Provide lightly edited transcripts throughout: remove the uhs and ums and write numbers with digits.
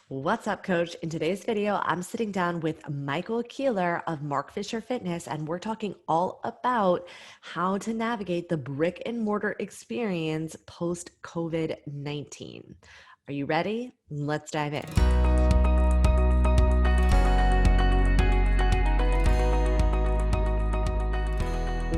What's up, coach? In today's video, I'm sitting down with Michael Keeler of Mark Fisher Fitness, and we're talking all about how to navigate the brick and mortar experience post COVID-19. Are you ready? Let's dive in.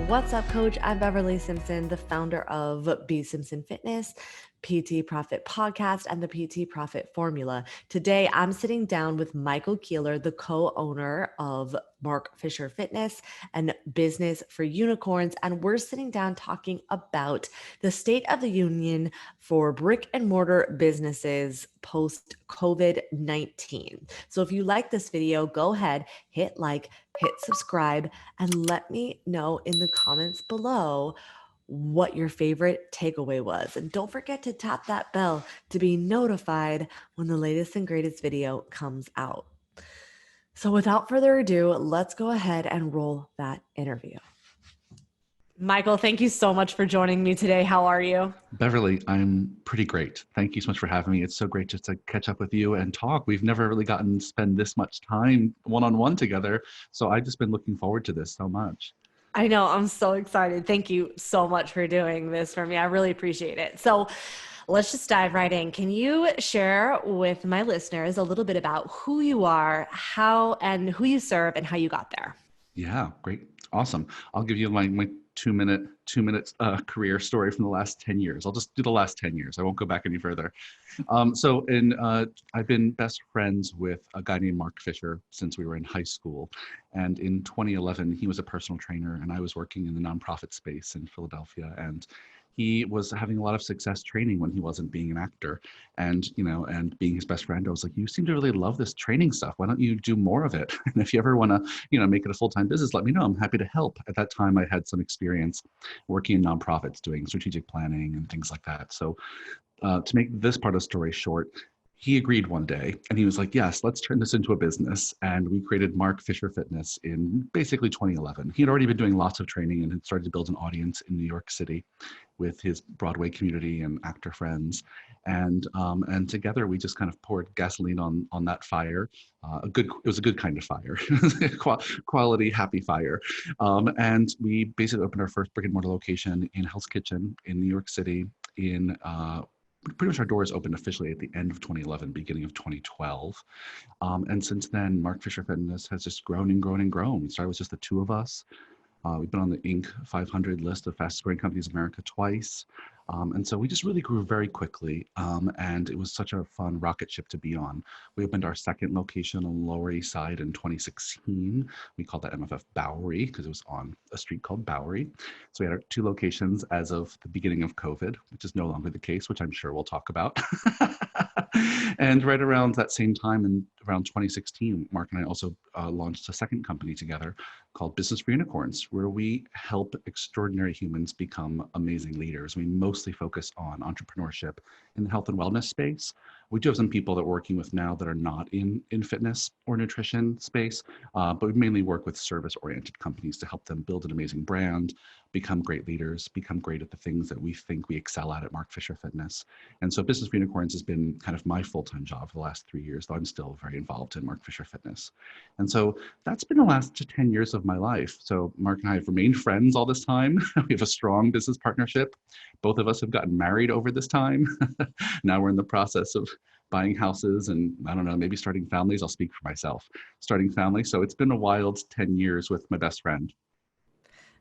What's up, coach? I'm Beverly Simpson, the founder of B Simpson Fitness, PT Profit Podcast, and the PT Profit Formula. Today, I'm sitting down with Michael Keeler, the co-owner of Mark Fisher Fitness and Business for Unicorns. And we're sitting down talking about the state of the union for brick and mortar businesses post COVID-19. So if you like this video, go ahead, hit like, hit subscribe, and let me know in the comments below what your favorite takeaway was. And don't forget to tap that bell to be notified when the latest and greatest video comes out. So without further ado, let's go ahead and roll that interview. Michael, thank you so much for joining me today. How are you? Beverly, I'm pretty great. Thank you so much for having me. It's so great just to catch up with you and talk. We've never really gotten to spend this much time one-on-one together. So I've just been looking forward to this so much. I know, I'm so excited. Thank you so much for doing this for me. I really appreciate it. So let's just dive right in. Can you share with my listeners a little bit about who you are, who you serve, and how you got there? Yeah, great. Awesome. I'll give you my two minutes career story from the last 10 years. I'll just do the last 10 years. I won't go back any further. I've been best friends with a guy named Mark Fisher since we were in high school. And in 2011, he was a personal trainer and I was working in the nonprofit space in Philadelphia. And he was having a lot of success training when he wasn't being an actor and being his best friend. I was like, you seem to really love this training stuff. Why don't you do more of it? And if you ever want to, make it a full-time business, let me know. I'm happy to help. At that time, I had some experience working in nonprofits, doing strategic planning and things like that. So to make this part of the story short, he agreed one day and he was like, yes, let's turn this into a business. And we created Mark Fisher Fitness in basically 2011. He had already been doing lots of training and had started to build an audience in New York City with his Broadway community and actor friends. And together we just kind of poured gasoline on that fire. It was a good kind of fire, quality, happy fire. And we basically opened our first brick and mortar location in Hell's Kitchen in New York City in pretty much our doors opened officially at the end of 2011, beginning of 2012. And since then, Mark Fisher Fitness has just grown and grown and grown. We started with just the two of us. We've been on the Inc. 500 list of fastest growing companies in America twice. And so we just really grew very quickly. And it was such a fun rocket ship to be on. We opened our second location on the Lower East Side in 2016. We called that MFF Bowery because it was on a street called Bowery. So we had our two locations as of the beginning of COVID, which is no longer the case, which I'm sure we'll talk about. And right around that same time, in around 2016, Mark and I also launched a second company together called Business for Unicorns, where we help extraordinary humans become amazing leaders. We mostly focus on entrepreneurship in the health and wellness space. We do have some people that we're working with now that are not in fitness or nutrition space, but we mainly work with service-oriented companies to help them build an amazing brand, become great leaders, become great at the things that we think we excel at Mark Fisher Fitness. And so Business for Unicorns has been kind of my full-time job for the last 3 years, though I'm still very involved in Mark Fisher Fitness. And so that's been the last 10 years of my life. So Mark and I have remained friends all this time. We have a strong business partnership. Both of us have gotten married over this time. Now we're in the process of buying houses and I don't know, maybe starting families. I'll speak for myself, starting families. So it's been a wild 10 years with my best friend.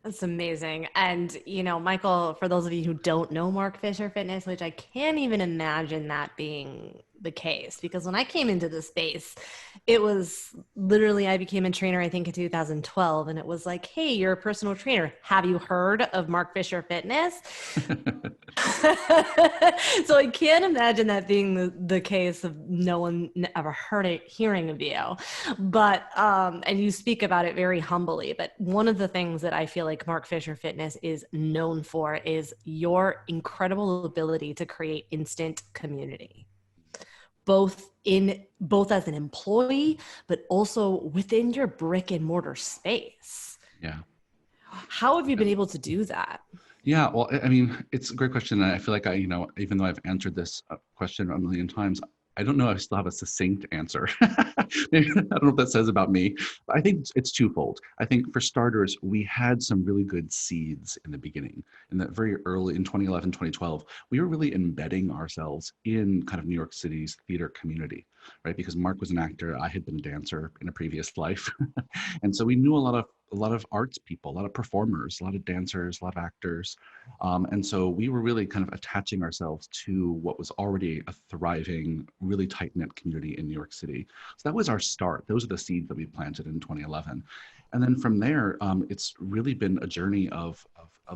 That's amazing. And, Michael, for those of you who don't know Mark Fisher Fitness, which I can't even imagine that being the case, because when I came into the space, it was literally, I became a trainer, I think in 2012. And it was like, hey, you're a personal trainer. Have you heard of Mark Fisher Fitness? So I can't imagine that being the case of no one ever hearing of you. But, and you speak about it very humbly, but one of the things that I feel like Mark Fisher Fitness is known for is your incredible ability to create instant community, both as an employee, but also within your brick and mortar space. Yeah. How have you been able to do that? Yeah, well, I mean, it's a great question. And I feel like even though I've answered this question a million times, I don't know if I still have a succinct answer. Maybe, I don't know what that says about me. But I think it's twofold. I think for starters, we had some really good seeds in the beginning. In that very early, in 2011, 2012, we were really embedding ourselves in kind of New York City's theater community, right? Because Mark was an actor, I had been a dancer in a previous life. And so we knew a lot of arts people, a lot of performers, a lot of dancers, a lot of actors. And so we were really kind of attaching ourselves to what was already a thriving, really tight-knit community in New York City. So that was our start. Those are the seeds that we planted in 2011. And then from there, it's really been a journey of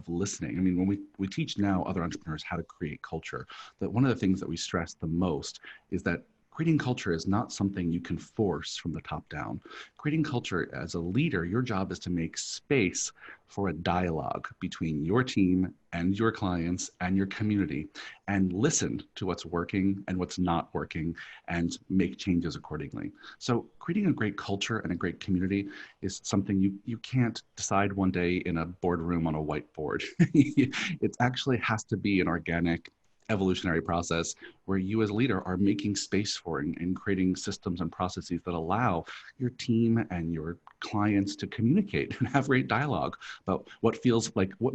listening. I mean, when we teach now other entrepreneurs how to create culture, that one of the things that we stress the most is that creating culture is not something you can force from the top down. Creating culture as a leader, your job is to make space for a dialogue between your team and your clients and your community, and listen to what's working and what's not working and make changes accordingly. So creating a great culture and a great community is something you can't decide one day in a boardroom on a whiteboard. It actually has to be an organic evolutionary process where you as a leader are making space for and creating systems and processes that allow your team and your clients to communicate and have great dialogue about what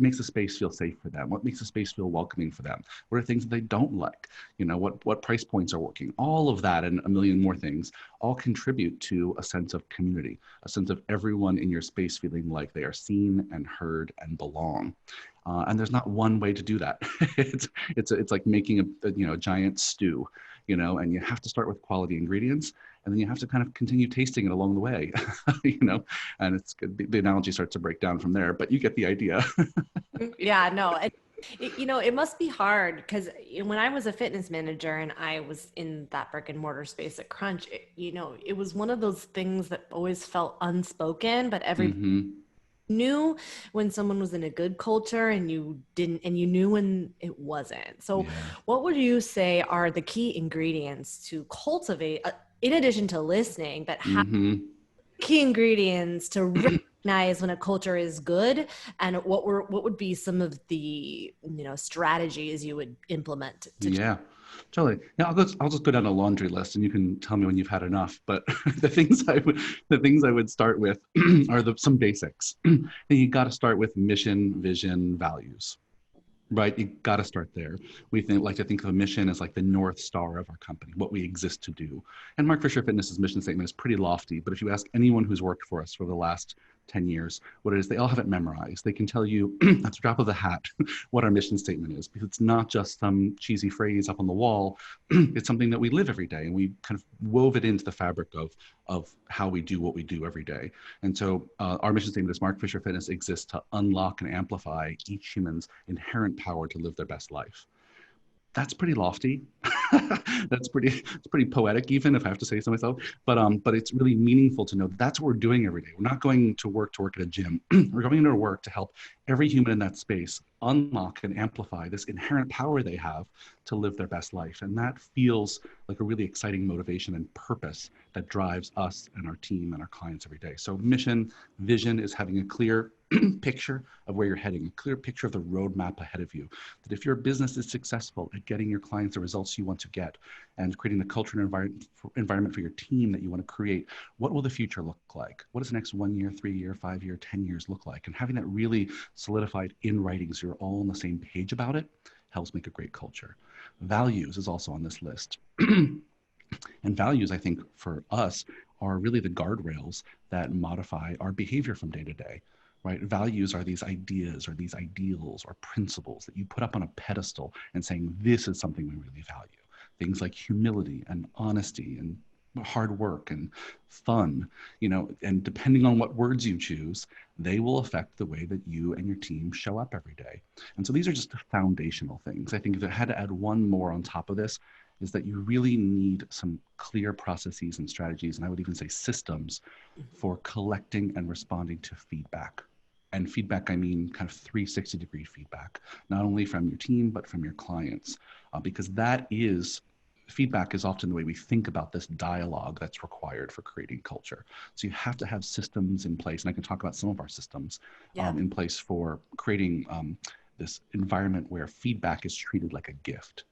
makes the space feel safe for them, what makes the space feel welcoming for them, what are things that they don't like, what price points are working. All of that and a million more things all contribute to a sense of community, a sense of everyone in your space feeling like they are seen and heard and belong. And there's not one way to do that. It's like making a giant stew, and you have to start with quality ingredients, and then you have to kind of continue tasting it along the way, and it's good. The analogy starts to break down from there, but you get the idea. Yeah, no. It must be hard because when I was a fitness manager and I was in that brick and mortar space at Crunch, it was one of those things that always felt unspoken, but everybody Hmm. knew when someone was in a good culture and you didn't, and you knew when it wasn't. So, Yeah. what would you say are the key ingredients to cultivate, in addition to listening, but how Hmm. key ingredients to recognize when a culture is good, and what would be some of the strategies you would implement to Yeah, totally. Yeah, I'll just go down a laundry list and you can tell me when you've had enough. But the things I would start with are some basics. You got to start with mission, vision, values. Right, you got to start there. Like to think of a mission as like the North Star of our company, what we exist to do. And Mark Fisher Fitness's mission statement is pretty lofty, but if you ask anyone who's worked for us for the last 10 years what it is, they all have it memorized. They can tell you at the drop of the hat what our mission statement is, because it's not just some cheesy phrase up on the wall. It's something that we live every day, and we kind of wove it into the fabric of how we do what we do every day. And so our mission statement is Mark Fisher Fitness exists to unlock and amplify each human's inherent power to live their best life. That's pretty lofty. It's pretty poetic, even if I have to say so myself. But it's really meaningful to know that's what we're doing every day. We're not going to work at a gym. We're going to work to help every human in that space unlock and amplify this inherent power they have to live their best life. And that feels like a really exciting motivation and purpose that drives us and our team and our clients every day. So mission, vision is having a clear picture of where you're heading, a clear picture of the roadmap ahead of you. That if your business is successful at getting your clients the results you want to get and creating the culture and environment for your team that you want to create, what will the future look like? What does the next 1 year, 3 year, 5 year, 10 years look like? And having that really solidified in writing so you're all on the same page about it helps make a great culture. Values is also on this list. And values, I think, for us are really the guardrails that modify our behavior from day to day, right? Values are these ideas or these ideals or principles that you put up on a pedestal and saying, this is something we really value. Things like humility and honesty and hard work and fun, and depending on what words you choose, they will affect the way that you and your team show up every day. And so these are just the foundational things. I think if I had to add one more on top of this, is that you really need some clear processes and strategies, and I would even say systems, for collecting and responding to feedback. And feedback, I mean kind of 360-degree feedback, not only from your team, but from your clients, because feedback is often the way we think about this dialogue that's required for creating culture. So you have to have systems in place, and I can talk about some of our systems yeah. in place for creating this environment where feedback is treated like a gift,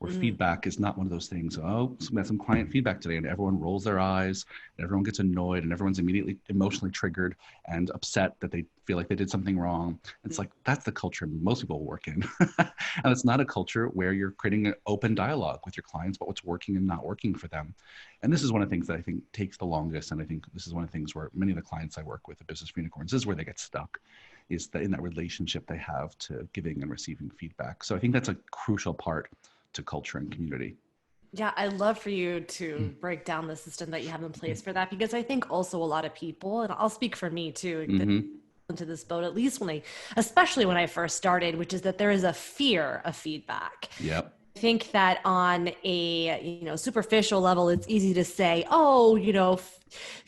where Mm. feedback is not one of those things. Oh, we had some client feedback today, and everyone rolls their eyes, and everyone gets annoyed, and everyone's immediately emotionally triggered and upset that they feel like they did something wrong. It's like, that's the culture most people work in. And it's not a culture where you're creating an open dialogue with your clients about what's working and not working for them. And this is one of the things that I think takes the longest. And I think this is one of the things where many of the clients I work with at Business for Unicorns, this is where they get stuck, is that in that relationship they have to giving and receiving feedback. So I think that's a crucial part to culture and community. Yeah, I love for you to break down the system that you have in place for that, because I think also a lot of people, and I'll speak for me too, that Mm-hmm. into this boat, at least especially when I first started, which is that there is a fear of feedback. Yep. I think that on a superficial level, it's easy to say, oh,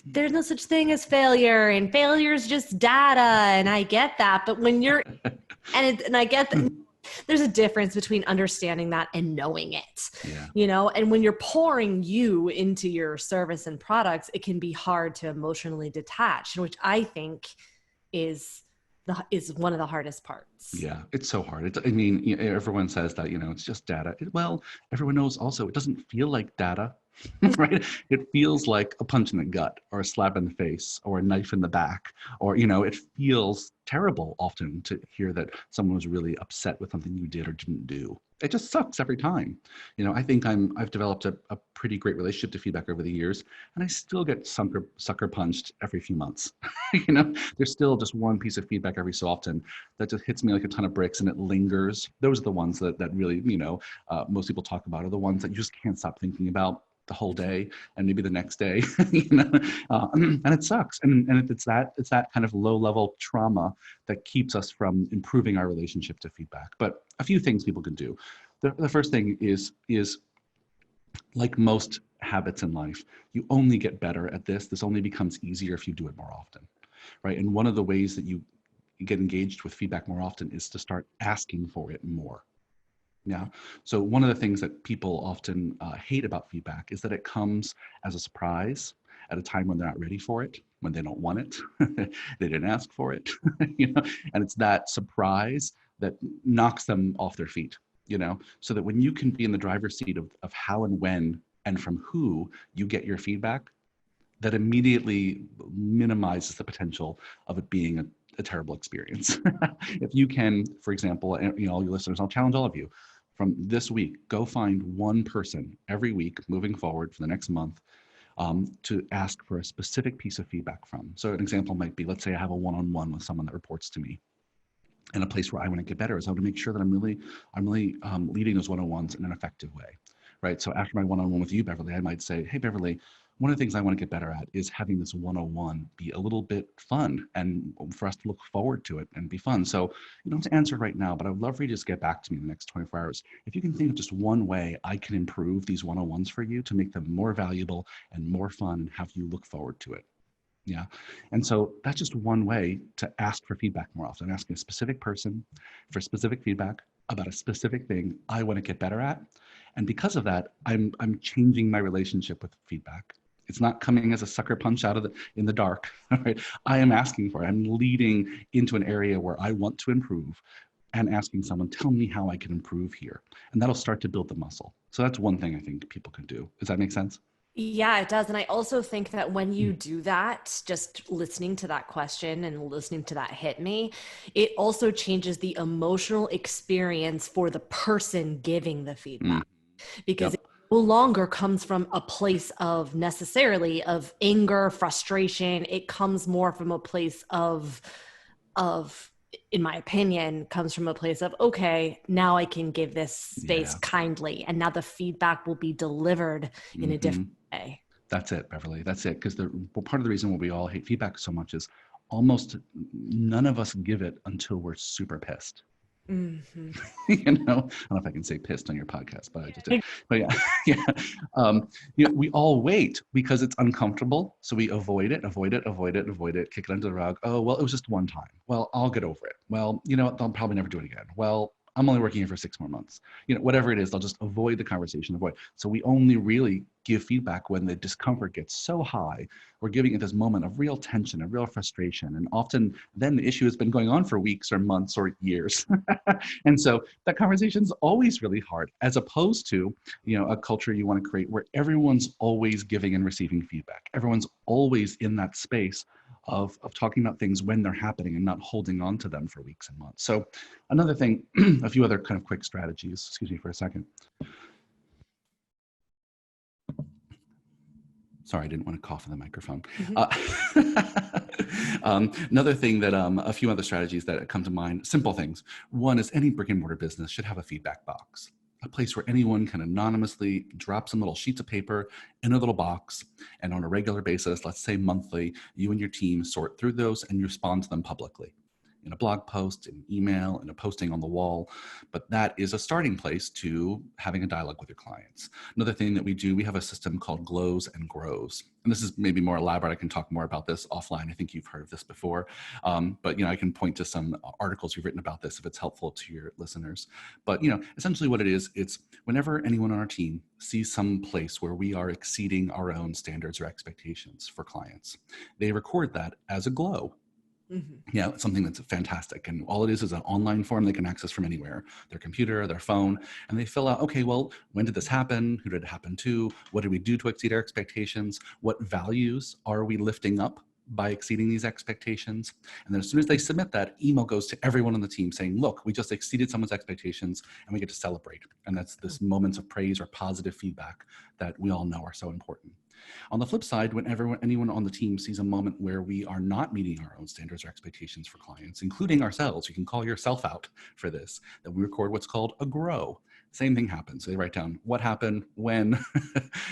there's no such thing as failure, and failure is just data, and I get that. But when you're and I get that there's a difference between understanding that and knowing it, Yeah. and when you're pouring you into your service and products, it can be hard to emotionally detach, which I think is one of the hardest parts. Yeah, it's so hard. I mean, everyone says that, it's just data. Well, everyone knows also it doesn't feel like data, right? It feels like a punch in the gut or a slap in the face or a knife in the back, or, it feels terrible often to hear that someone was really upset with something you did or didn't do. It just sucks every time. I think I've developed a pretty great relationship to feedback over the years, and I still get sucker punched every few months. There's still just one piece of feedback every so often that just hits me like a ton of bricks, and it lingers. Those are the ones that really, most people talk about, are the ones that you just can't stop thinking about the whole day and maybe the next day. And it sucks. And it's that kind of low level trauma that keeps us from improving our relationship to feedback. But a few things people can do. The first thing is like most habits in life, you only get better at this. This only becomes easier if you do it more often, right? And one of the ways that you get engaged with feedback more often is to start asking for it more. Yeah. So one of the things that people often hate about feedback is that it comes as a surprise at a time when they're not ready for it, when they don't want it, they didn't ask for it, and it's that surprise that knocks them off their feet, so that when you can be in the driver's seat of how and when and from who you get your feedback, that immediately minimizes the potential of it being a terrible experience. If you can, for example, and all your listeners, I'll challenge all of you from this week, go find one person every week moving forward for the next month, to ask for a specific piece of feedback from. So an example might be, let's say I have a one-on-one with someone that reports to me. And a place where I want to get better is I want to make sure that I'm really leading those one-on-ones in an effective way, right? So after my one-on-one with you, Beverly, I might say, hey, Beverly, one of the things I want to get better at is having this one-on-one be a little bit fun and for us to look forward to it and be fun. So you don't have to answer right now, but I would love for you to just get back to me in the next 24 hours. If you can think of just one way I can improve these one-on-ones for you to make them more valuable and more fun and have you look forward to it. Yeah. And so that's just one way to ask for feedback more often. I'm asking a specific person for specific feedback about a specific thing I want to get better at. And because of that, I'm changing my relationship with feedback. It's not coming as a sucker punch out of in the dark. Right? I am asking for it. I'm leading into an area where I want to improve and asking someone, tell me how I can improve here. And that'll start to build the muscle. So that's one thing I think people can do. Does that make sense? Yeah, it does. And I also think that when you do that, just listening to that question and listening to that hit me, it also changes the emotional experience for the person giving the Mm. feedback, because Yep. it no longer comes from a place of necessarily of anger, frustration. It comes more from a place of in my opinion, comes from a place of, okay, now I can give this space Yeah. kindly, and now the feedback will be delivered in a Hmm. different way. That's it, Beverly. That's it. Because part of the reason why we all hate feedback so much is almost none of us give it until we're super pissed. Mm-hmm. I don't know if I can say pissed on your podcast, but I just did. But yeah, yeah. We all wait because it's uncomfortable, so we avoid it, kick it under the rug. Oh well, it was just one time. Well, I'll get over it. Well, I'll probably never do it again. Well, I'm only working here for 6 more months. Whatever it is, they'll just avoid the conversation, avoid. So we only really give feedback when the discomfort gets so high. We're giving it this moment of real tension, of real frustration. And often then the issue has been going on for weeks or months or years. And so that conversation is always really hard, as opposed to, a culture you want to create where everyone's always giving and receiving feedback. Everyone's always in that space of talking about things when they're happening and not holding on to them for weeks and months. So another thing, a few other kind of quick strategies, excuse me for a second. Sorry, I didn't want to cough in the microphone. Another thing that a few other strategies that come to mind, simple things. One is any brick and mortar business should have a feedback box, a place where anyone can anonymously drop some little sheets of paper in a little box, and on a regular basis, let's say monthly, you and your team sort through those and you respond to them publicly. In a blog post, in an email, in a posting on the wall. But that is a starting place to having a dialogue with your clients. Another thing that we do, we have a system called Glows and Grows. And this is maybe more elaborate. I can talk more about this offline. I think you've heard of this before. But I can point to some articles you've written about this if it's helpful to your listeners. But essentially what it is, it's whenever anyone on our team sees some place where we are exceeding our own standards or expectations for clients, they record that as a glow. Yeah, it's something that's fantastic. And all it is an online form they can access from anywhere, their computer, their phone, and they fill out, okay, well, when did this happen? Who did it happen to? What did we do to exceed our expectations? What values are we lifting up by exceeding these expectations? And then as soon as they submit that, email goes to everyone on the team saying, look, we just exceeded someone's expectations and we get to celebrate. And that's this moments of praise or positive feedback that we all know are so important. On the flip side, whenever anyone on the team sees a moment where we are not meeting our own standards or expectations for clients, including ourselves, you can call yourself out for this, that we record what's called a grow. Same thing happens. They write down what happened, when,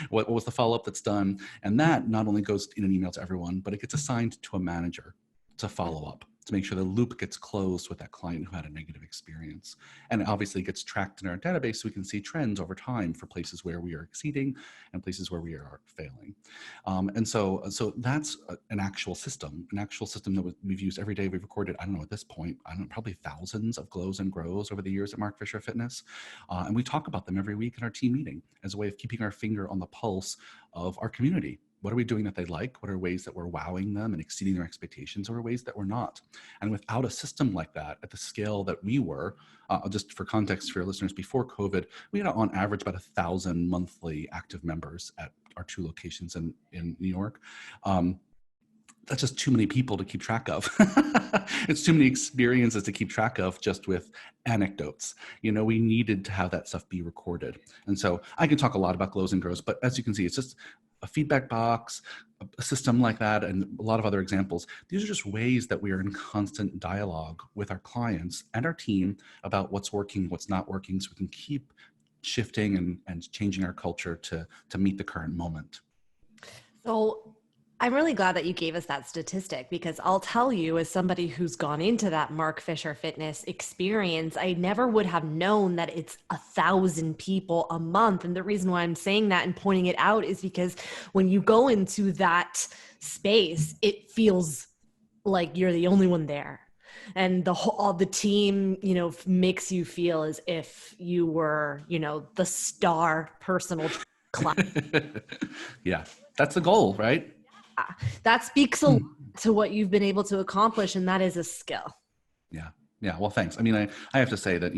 what was the follow-up that's done. And that not only goes in an email to everyone, but it gets assigned to a manager to follow up, to make sure the loop gets closed with that client who had a negative experience. And it obviously gets tracked in our database so we can see trends over time for places where we are exceeding and places where we are failing. And so that's an actual system that we've used every day. We've recorded, I don't know, at this point, probably thousands of glows and grows over the years at Mark Fisher Fitness. And we talk about them every week in our team meeting as a way of keeping our finger on the pulse of our community. What are we doing that they like? What are ways that we're wowing them and exceeding their expectations? Or ways that we're not? And without a system like that, at the scale that we were, just for context for your listeners, before COVID, we had on average about 1,000 monthly active members at our 2 locations in New York. That's just too many people to keep track of. It's too many experiences to keep track of just with anecdotes. We needed to have that stuff be recorded. And so I can talk a lot about glows and grows, but as you can see, it's just a feedback box, a system like that, and a lot of other examples. These are just ways that we are in constant dialogue with our clients and our team about what's working, what's not working, so we can keep shifting and changing our culture to meet the current moment. So I'm really glad that you gave us that statistic, because I'll tell you, as somebody who's gone into that Mark Fisher Fitness experience, I never would have known that it's 1,000 people a month. And the reason why I'm saying that and pointing it out is because when you go into that space, it feels like you're the only one there. And all the team, makes you feel as if you were, the star personal client. Yeah, that's the goal, right? That speaks a lot to what you've been able to accomplish, and that is a skill. Yeah. Well, thanks. I mean, I have to say that,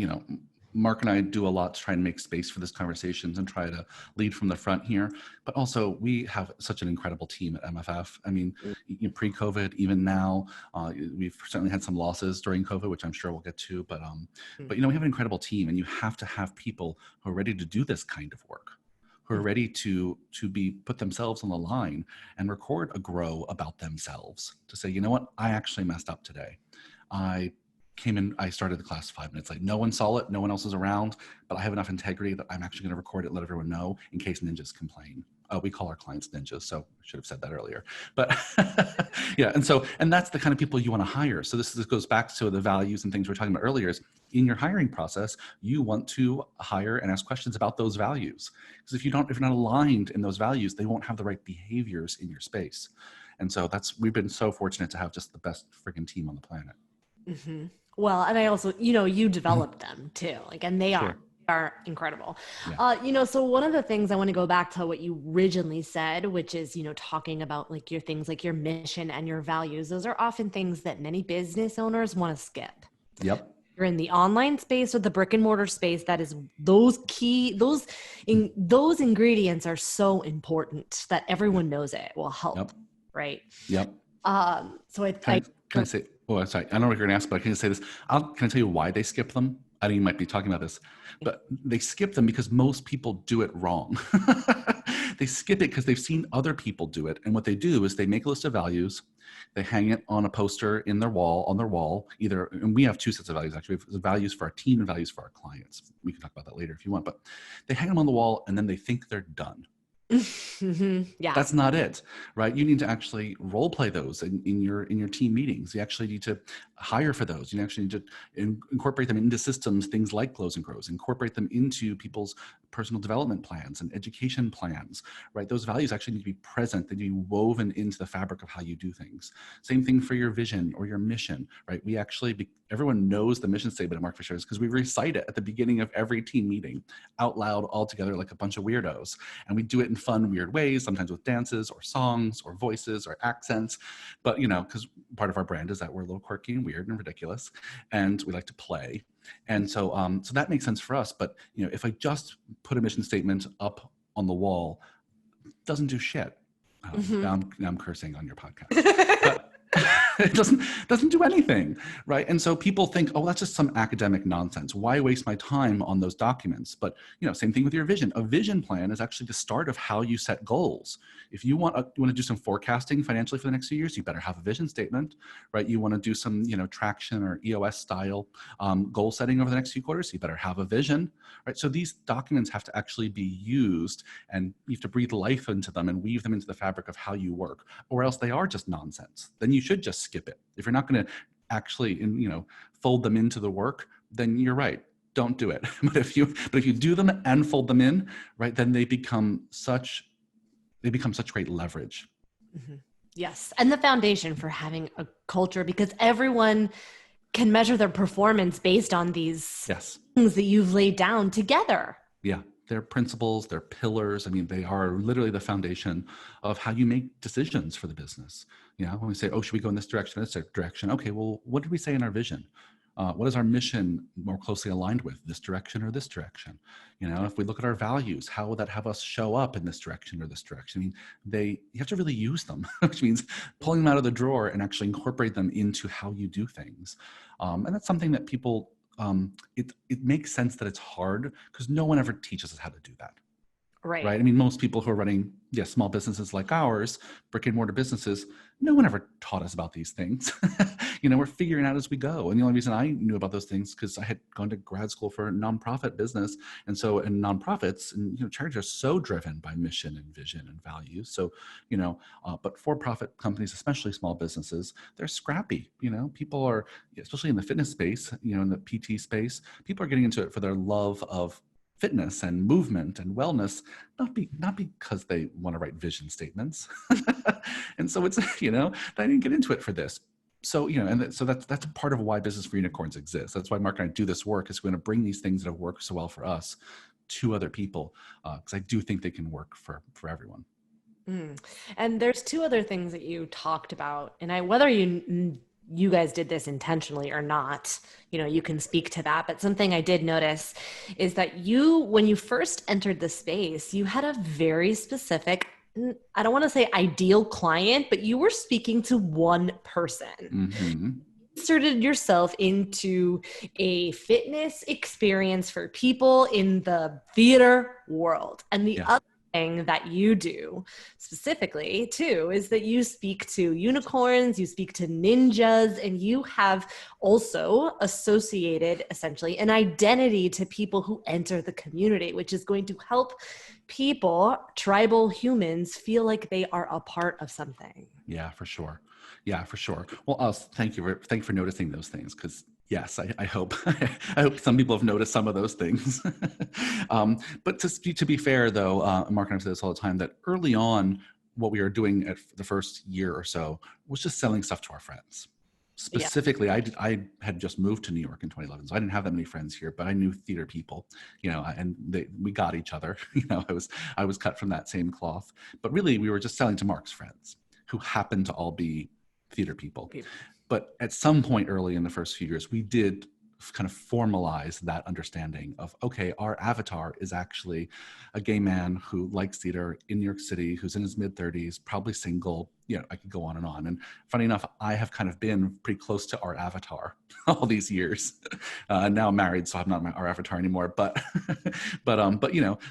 Mark and I do a lot to try and make space for this conversations and try to lead from the front here. But also, we have such an incredible team at MFF. I mean, pre-COVID, even now, we've certainly had some losses during COVID, which I'm sure we'll get to. But we have an incredible team, and you have to have people who are ready to do this kind of work, who are ready to put themselves on the line and record a grow about themselves, to say, you know what, I actually messed up today. I came in, I started the class 5 minutes late. No one saw it, no one else was around, but I have enough integrity that I'm actually going to record it, let everyone know in case ninjas complain. We call our clients ninjas, so I should have said that earlier. But yeah, and that's the kind of people you want to hire. So this goes back to the values and things we were talking about earlier. Is in your hiring process, you want to hire and ask questions about those values. Because if you're not aligned in those values, they won't have the right behaviors in your space. And so we've been so fortunate to have just the best freaking team on the planet. Mm-hmm. Well, and I also, you developed them too. Like, and they Sure. are incredible. Yeah. So one of the things I want to go back to what you originally said, which is, talking about like your things like your mission and your values. Those are often things that many business owners want to skip. Yep. You're in the online space or the brick and mortar space. That is those ingredients are so important that Yeah. everyone knows it will help. Yep. Right. Yep. So Can I can I say, oh, sorry, I don't know what you're going to ask, but can I say this? Can I tell you why they skip them? I know you might be talking about this, but they skip them because most people do it wrong. They skip it because they've seen other people do it. And what they do is they make a list of values, they hang it on a poster on their wall, either, and we have two sets of values, actually. We have values for our team and values for our clients. We can talk about that later if you want, but they hang them on the wall and then they think they're done. Yeah. That's not it, right? You need to actually role play those in your team meetings. You actually need to hire for those. You actually need to incorporate them into systems, things like Close and Grows, incorporate them into people's personal development plans and education plans, right? Those values actually need to be present. They need to be woven into the fabric of how you do things. Same thing for your vision or your mission, right? We actually, everyone knows the mission statement at Mark Fisher because we recite it at the beginning of every team meeting out loud all together like a bunch of weirdos. And we do it in fun, weird ways, sometimes with dances or songs or voices or accents. But, because part of our brand is that we're a little quirky and weird and ridiculous, and we like to play. And so so that makes sense for us. But, if I just put a mission statement up on the wall, it doesn't do shit. Now I'm cursing on your podcast. But it doesn't do anything, right? And so people think, oh, that's just some academic nonsense. Why waste my time on those documents? But same thing with your vision. A vision plan is actually the start of how you set goals. If you want to do some forecasting financially for the next few years, you better have a vision statement, right? You want to do some traction or EOS style goal setting over the next few quarters, you better have a vision, right? So these documents have to actually be used, and you have to breathe life into them and weave them into the fabric of how you work, or else they are just nonsense. Then you should just skip it. If you're not going to actually fold them into the work, then you're right, don't do it. But if you do them and fold them in, right, then they become such great leverage. Mm-hmm. Yes. And the foundation for having a culture, because everyone can measure their performance based on these things that you've laid down together. Yeah. They're principles, they're pillars. I mean, they are literally the foundation of how you make decisions for the business. When we say, oh, should we go in this direction, this direction? Okay, well, what did we say in our vision? What is our mission more closely aligned with, this direction or this direction? If we look at our values, how will that have us show up in this direction or this direction? I mean, you have to really use them, which means pulling them out of the drawer and actually incorporate them into how you do things. And that's something that people, it makes sense that it's hard because no one ever teaches us how to do that. Right. I mean, most people who are running small businesses like ours, brick and mortar businesses, no one ever taught us about these things. We're figuring out as we go. And the only reason I knew about those things because I had gone to grad school for a nonprofit business. And so in nonprofits, and charities are so driven by mission and vision and values. So, but for-profit companies, especially small businesses, they're scrappy. People are, especially in the fitness space, in the PT space, people are getting into it for their love of fitness and movement and wellness, not because they want to write vision statements. And so it's, I didn't get into it for this. So, so that's a part of why Business for Unicorns exists. That's why Mark and I do this work, is we're going to bring these things that have worked so well for us to other people, because I do think they can work for everyone. And there's two other things that you talked about, and whether you guys did this intentionally or not, you can speak to that. But something I did notice is that when you first entered the space, you had a very specific, I don't want to say ideal client, but you were speaking to one person. Mm-hmm. Inserted yourself into a fitness experience for people in the theater world. And the other thing that you do specifically too is that you speak to unicorns, you speak to ninjas, and you have also associated essentially an identity to people who enter the community, which is going to help people, tribal humans, feel like they are a part of something. Yeah, for sure. Yeah, for sure. Well, thank you for noticing those things, because yes, I hope I hope some people have noticed some of those things. But to be fair, though, Mark and I say this all the time, that early on, what we were doing at the first year or so was just selling stuff to our friends. specifically, I had just moved to New York in 2011, so I didn't have that many friends here, but I knew theater people, and we got each other. I was cut from that same cloth. But really, we were just selling to Mark's friends, who happened to all be theater people. But at some point early in the first few years, we did kind of formalize that understanding of, okay, our avatar is actually a gay man who likes theater in New York City, who's in his mid-30s, probably single. I could go on and on. And funny enough, I have kind of been pretty close to our avatar all these years. Now I'm married, so I'm not our avatar anymore. But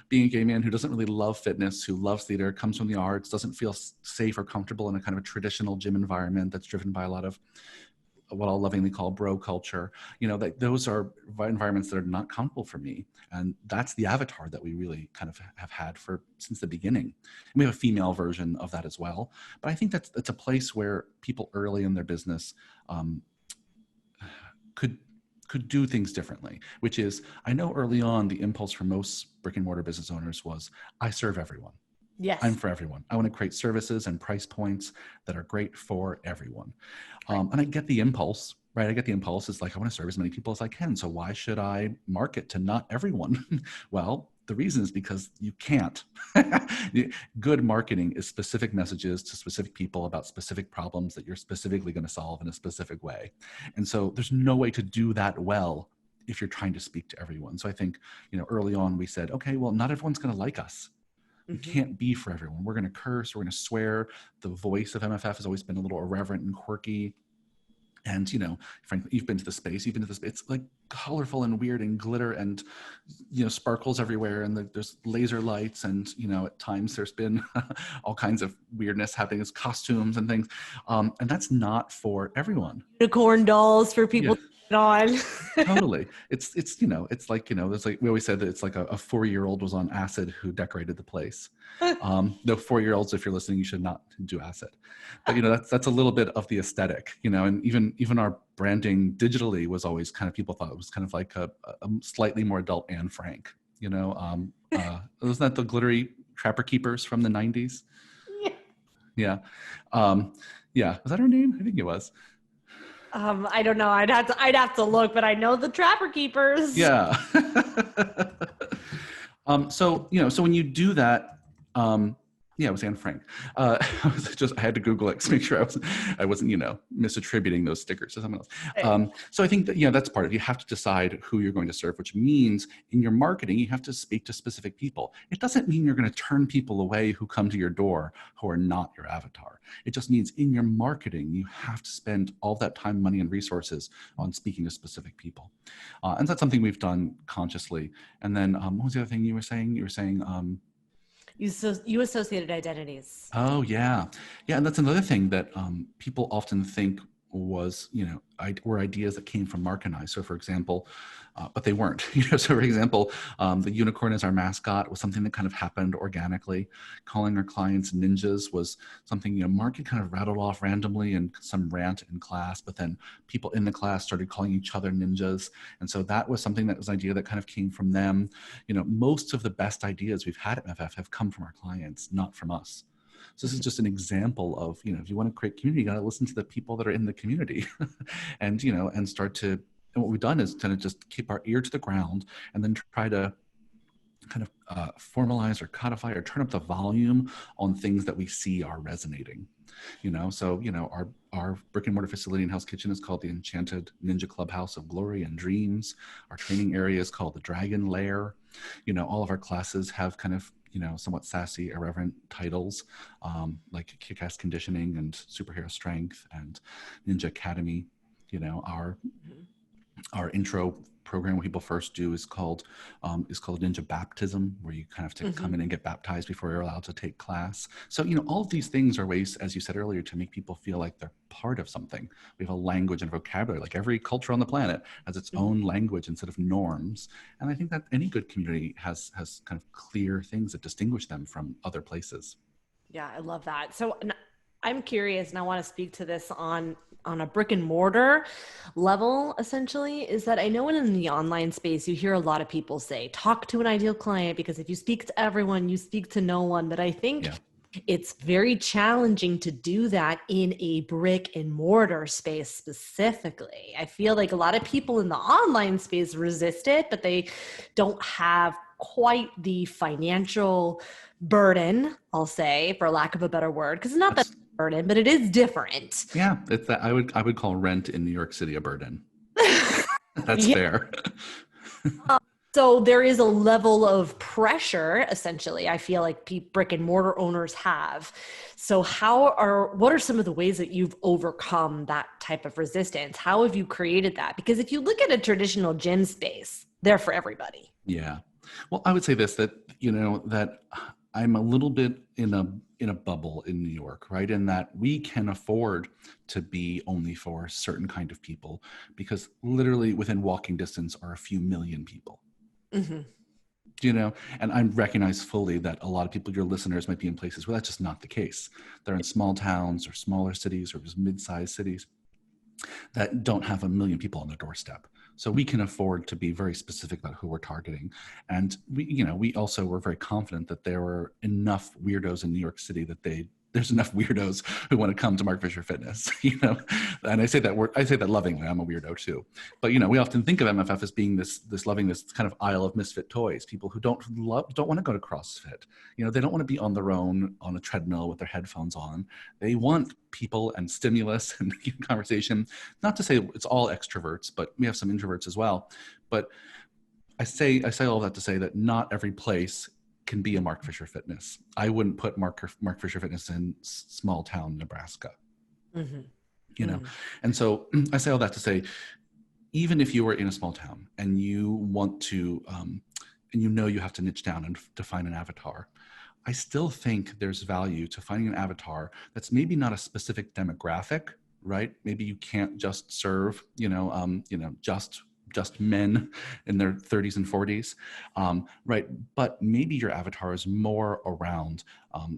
being a gay man who doesn't really love fitness, who loves theater, comes from the arts, doesn't feel safe or comfortable in a kind of a traditional gym environment that's driven by a lot of what I'll lovingly call bro culture, those are environments that are not comfortable for me. And that's the avatar that we really kind of have had since the beginning. And we have a female version of that as well. But I think that's a place where people early in their business could do things differently, which is, I know early on the impulse for most brick and mortar business owners was, I serve everyone. Yes. I'm for everyone. I want to create services and price points that are great for everyone. And I get the impulse, right? I get the impulse. It's like, I want to serve as many people as I can. So why should I market to not everyone? Well, the reason is because you can't. Good marketing is specific messages to specific people about specific problems that you're specifically going to solve in a specific way. And so there's no way to do that well if you're trying to speak to everyone. So I think, early on we said, okay, well, not everyone's going to like us. We can't be for everyone. We're going to curse. We're going to swear. The voice of MFF has always been a little irreverent and quirky. And, frankly, you've been to the space. You've been to the space. It's like colorful and weird and glitter and, sparkles everywhere. And there's laser lights. And, at times there's been all kinds of weirdness happening as costumes and things. And that's not for everyone. Unicorn dolls for people to get on. Totally. It's like, it's like, we always said that it's like a 4-year-old was on acid who decorated the place. No, 4-year-olds, if you're listening, you should not do acid. But, that's a little bit of the aesthetic, and even our branding digitally was always kind of, people thought it was kind of like a slightly more adult Anne Frank, wasn't that the glittery Trapper Keepers from the 90s? Yeah. Yeah. Was that her name? I think it was. I don't know. I'd have to look, but I know the Trapper Keepers. Yeah. So when you do that, it was Anne Frank. I had to Google it to make sure I wasn't misattributing those stickers to someone else. So I think that, that's part of it. You have to decide who you're going to serve, which means in your marketing, you have to speak to specific people. It doesn't mean you're going to turn people away who come to your door who are not your avatar. It just means in your marketing, you have to spend all that time, money, and resources on speaking to specific people. And that's something we've done consciously. And then what was the other thing you were saying? You were saying... You associated identities. Oh, yeah. Yeah. And that's another thing that people often think was, were ideas that came from Mark and I. So for example, but they weren't, so for example, the unicorn as our mascot was something that kind of happened organically. Calling our clients ninjas was something, Mark had kind of rattled off randomly in some rant in class, but then people in the class started calling each other ninjas. And so that was something that was an idea that kind of came from them. Most of the best ideas we've had at MFF have come from our clients, not from us. So this is just an example of, if you want to create community, you got to listen to the people that are in the community and, and start to, and what we've done is kind of just keep our ear to the ground and then try to kind of formalize or codify or turn up the volume on things that we see are resonating. So, our brick and mortar facility in Hell's Kitchen is called the Enchanted Ninja Clubhouse of Glory and Dreams. Our training area is called the Dragon Lair. All of our classes have kind of, somewhat sassy, irreverent titles, like Kick-Ass Conditioning and Superhero Strength and Ninja Academy. Our intro program where people first do is called Ninja Baptism, where you kind of have to come in and get baptized before you're allowed to take class. So, all of these things are ways, as you said earlier, to make people feel like they're part of something. We have a language and vocabulary, like every culture on the planet has its own language and set of norms. And I think that any good community has kind of clear things that distinguish them from other places. Yeah, I love that. So I'm curious, and I want to speak to this on a brick and mortar level, essentially, is that I know in the online space, you hear a lot of people say, talk to an ideal client, because if you speak to everyone, you speak to no one. But I think It's very challenging to do that in a brick and mortar space specifically. I feel like a lot of people in the online space resist it, but they don't have quite the financial burden, I'll say, for lack of a better word, because it's not that That's burden, but it is different. yeah. It's that I would call rent in New York City a burden. That's Yeah. fair. So there is a level of pressure, essentially, I feel like brick and mortar owners have. So what are some of the ways that you've overcome that type of resistance? How have you created that? Because if you look at a traditional gym space, they're for everybody. Yeah. Well, I would say this, that that I'm a little bit in a bubble in New York, right? In that we can afford to be only for a certain kind of people, because literally within walking distance are a few million people. Hmm. And I recognize fully that a lot of people, your listeners, might be in places where that's just not the case. They're in small towns or smaller cities or just mid-sized cities that don't have a million people on their doorstep. So we can afford to be very specific about who we're targeting. And we also were very confident that there were enough weirdos in New York City that there's enough weirdos who want to come to Mark Fisher Fitness, and I say that lovingly. I'm a weirdo too, but we often think of MFF as being this loving, this kind of aisle of misfit toys, people who don't want to go to CrossFit. They don't want to be on their own on a treadmill with their headphones on. They want people and stimulus and conversation. Not to say it's all extroverts, but we have some introverts as well. But I say all that to say that not every place can be a Mark Fisher Fitness. I wouldn't put Mark Fisher Fitness in small town Nebraska. Hmm. you know and so I say all that to say, even if you were in a small town and you want to and you have to niche down and define an avatar, I still think there's value to finding an avatar that's maybe not a specific demographic, right? Maybe you can't just serve just men in their 30s and 40s, right? But maybe your avatar is more around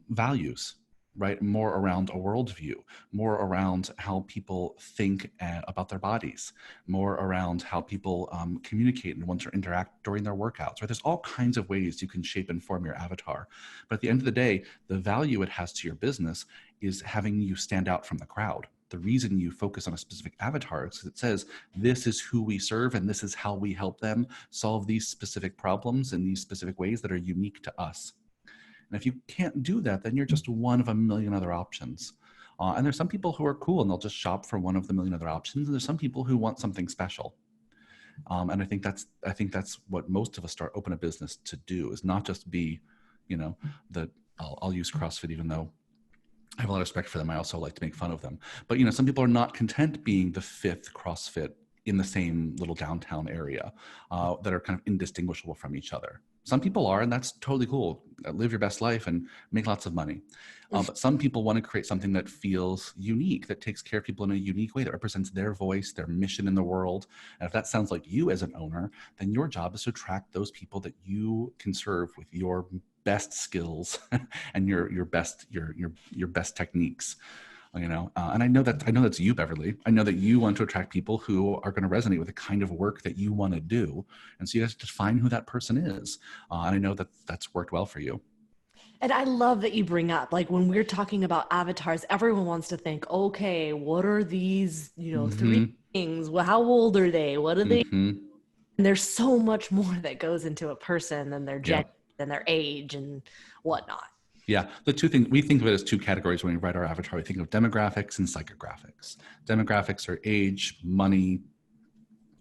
values, right? More around a worldview, more around how people think about their bodies, more around how people communicate and want to interact during their workouts, right? There's all kinds of ways you can shape and form your avatar. But at the end of the day, the value it has to your business is having you stand out from the crowd. The reason you focus on a specific avatar is because it says, this is who we serve and this is how we help them solve these specific problems in these specific ways that are unique to us. And if you can't do that, then you're just one of a million other options. And there's some people who are cool and they'll just shop for one of the million other options. And there's some people who want something special. And I think that's what most of us start open a business to do, is not just be, I'll use CrossFit, even though I have a lot of respect for them. I also like to make fun of them. But some people are not content being the fifth CrossFit in the same little downtown area that are kind of indistinguishable from each other. Some people are, and that's totally cool. Live your best life and make lots of money. But some people want to create something that feels unique, that takes care of people in a unique way, that represents their voice, their mission in the world. And if that sounds like you as an owner, then your job is to attract those people that you can serve with your best skills and your best techniques. And I know that's you, Beverly. I know that you want to attract people who are going to resonate with the kind of work that you want to do, and so you have to find who that person is. And I know that that's worked well for you. And I love that you bring up, like, when we're talking about avatars, everyone wants to think, okay, what are these, three Mm-hmm. things? Well, how old are they? What are they? Mm-hmm. And there's so much more that goes into a person than their Yeah. gender, than their age and whatnot. Yeah, the two things we think of it as two categories when we write our avatar. We think of demographics and psychographics. Demographics are age, money,